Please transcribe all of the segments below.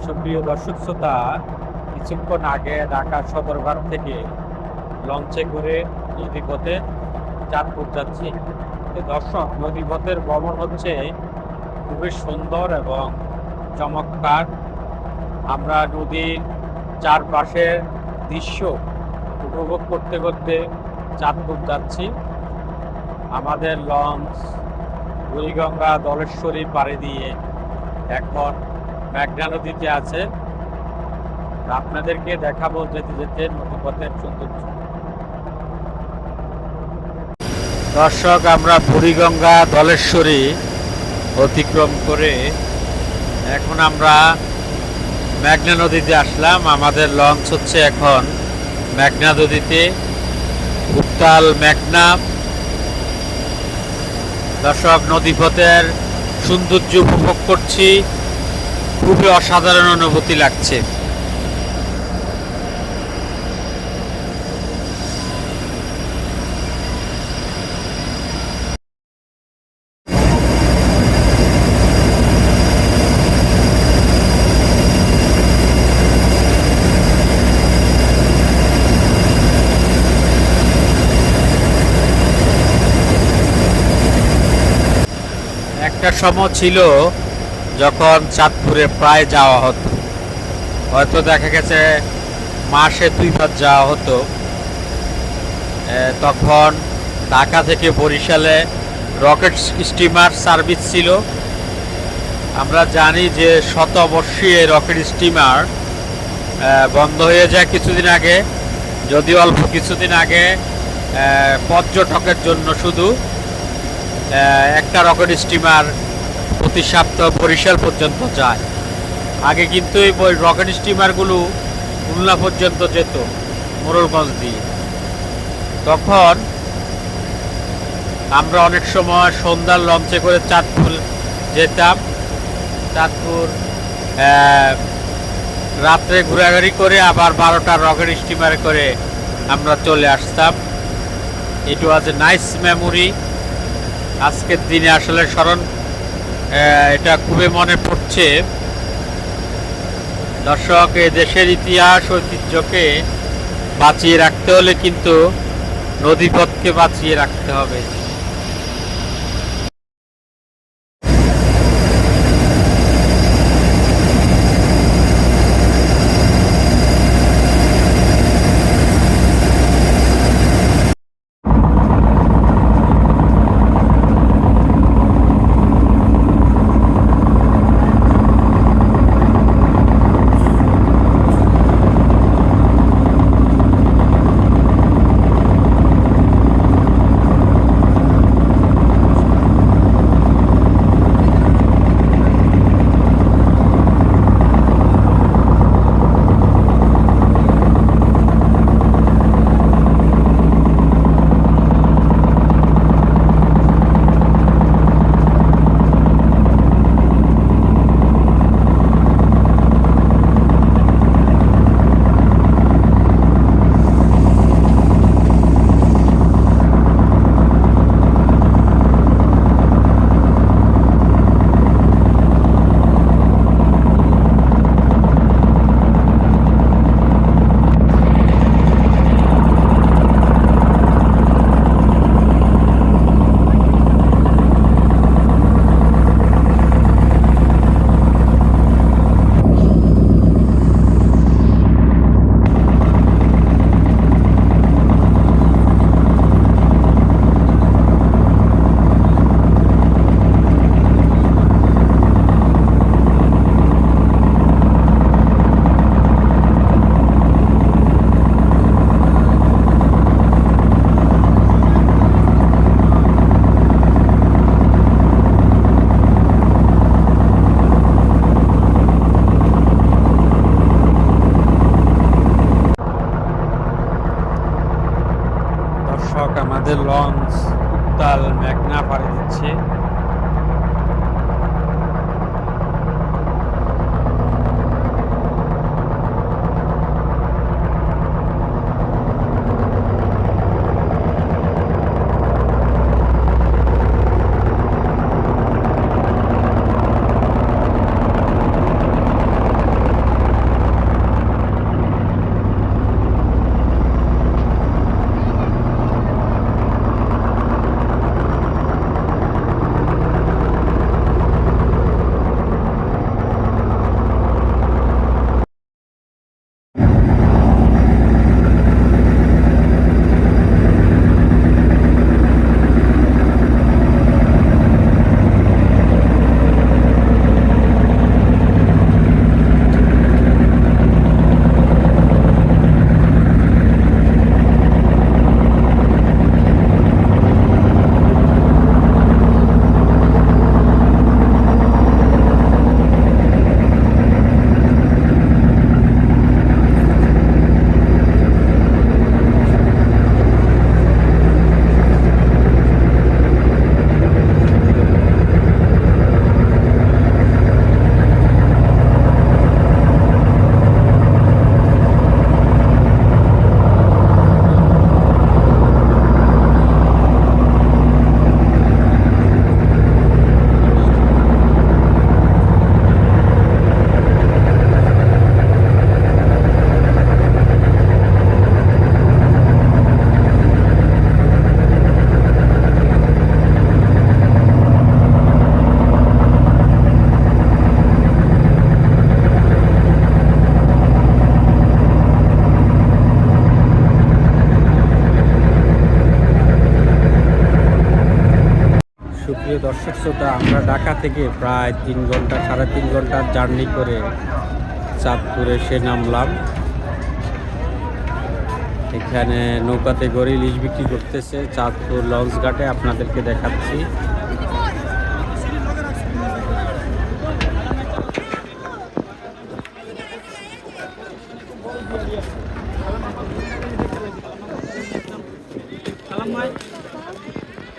সুপ্রিয় দর্শক শ্রোতা, কিছুক্ষণ আগে ঢাকা সদরঘাট থেকে লঞ্চে করে নদীপথে চাঁদপুর যাচ্ছি। দর্শক, নদীপথের ভ্রমণ হচ্ছে খুবই সুন্দর এবং চমৎকার। আমরা নদীর চারপাশের দৃশ্য উপভোগ করতে করতে চাঁদপুর যাচ্ছি। আমাদের লঞ্চ বুড়িগঙ্গা দলেশ্বরী পাড়ি দিয়ে এখন মেঘনা নদীতে আছে। আপনাদেরকে দেখাবো যেতে যেতে নদীপথের সৌন্দর্য। দর্শক, আমরা বুড়িগঙ্গা দলেশ্বরী অতিক্রম করে এখন আমরা মেঘনা নদীতে আসলাম। আমাদের লঞ্চ হচ্ছে এখন মেঘনা নদীতে, উত্তাল মেঘনা। দর্শক, নদীপথের সৌন্দর্য উপভোগ করছি, খুবই অসাধারণ অনুভূতি লাগছে। একটা সময় ছিল যখন চাঁদপুরে প্রায় যাওয়া হতো, হয়তো দেখা গেছে মাসে 2 বার যাওয়া হতো। তখন ঢাকা থেকে বরিশালে রকেট স্টিমার সার্ভিস ছিল। আমরা জানি যে শতবর্ষী এই রকেট স্টিমার বন্ধ হয়ে যায় কিছুদিন আগে, যদিও অল্প কিছুদিন আগে পর্যটকের জন্য শুধু একটা রকেট স্টিমার প্রতি সপ্তাহ বরিশাল পর্যন্ত যায়। আগে কিন্তু এই রকেট স্টিমারগুলো খুলনা পর্যন্ত যেত মোড়লগঞ্জ দিয়ে। তখন আমরা অনেক সময় সন্ধ্যার লঞ্চে করে চাঁদপুর যেতাম। চাঁদপুর রাত্রে ঘোরাঘুরি করে আবার 12টার রকেট স্টিমারে করে আমরা চলে আসতাম। ইট ওয়াজ এ নাইস মেমোরি। আজকের দিনে আসলে স্মরণ এটা খুবই মনে পড়ছে। দর্শক, এ দেশের ইতিহাস ঐতিহ্যকে বাঁচিয়ে রাখতে হলে কিন্তু নদীপথকে বাঁচিয়ে রাখতে হবে। দর্শক, আমাদের লঞ্চ উত্তাল মেঘনা পাড়ি দিচ্ছে। দর্শক শ্রোতা, আমরা ঢাকা থেকে প্রায় 3 ঘন্টা 3.5 ঘন্টার জার্নি করে চাঁদপুর এসে নামলাম। এখানে নৌকাতে করে ইলিশ বিক্রি করতেছে চাঁদপুর লঞ্চ ঘাটে, আপনাদেরকে দেখাচ্ছি।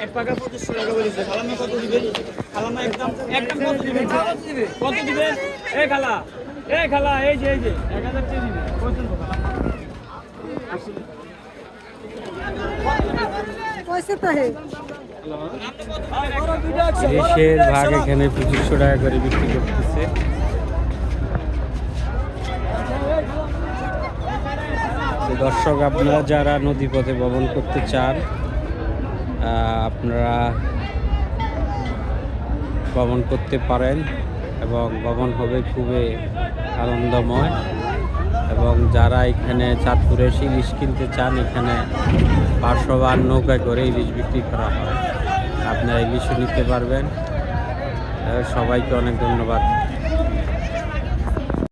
এক পাকা 2500 টাকা বলেছে। খালাম্মা কত দিবেন? খালাম্মা একদম কত দিবেন? কত দিবেন? এই খালা, এই যে 1000 টাকা দিবেন। কত দেব খালা? পয়সা তো হে ইলিশের ভাগ এখানে 2500 টাকা করে বিক্রি করতেছে। তো দর্শক, আপনারা যারা নদীপথে ভ্রমণ করতে চান, আপনারা ভ্রমণ করতে পারেন এবং ভ্রমণ হবে খুবই আনন্দময়। এবং যারা এখানে চাঁদপুরে এসে ইলিশ কিনতে চান, এখানে 500 নৌকায় করে ইলিশ বিক্রি করা হয়, আপনারা ইলিশও নিতে পারবেন। সবাইকে অনেক ধন্যবাদ।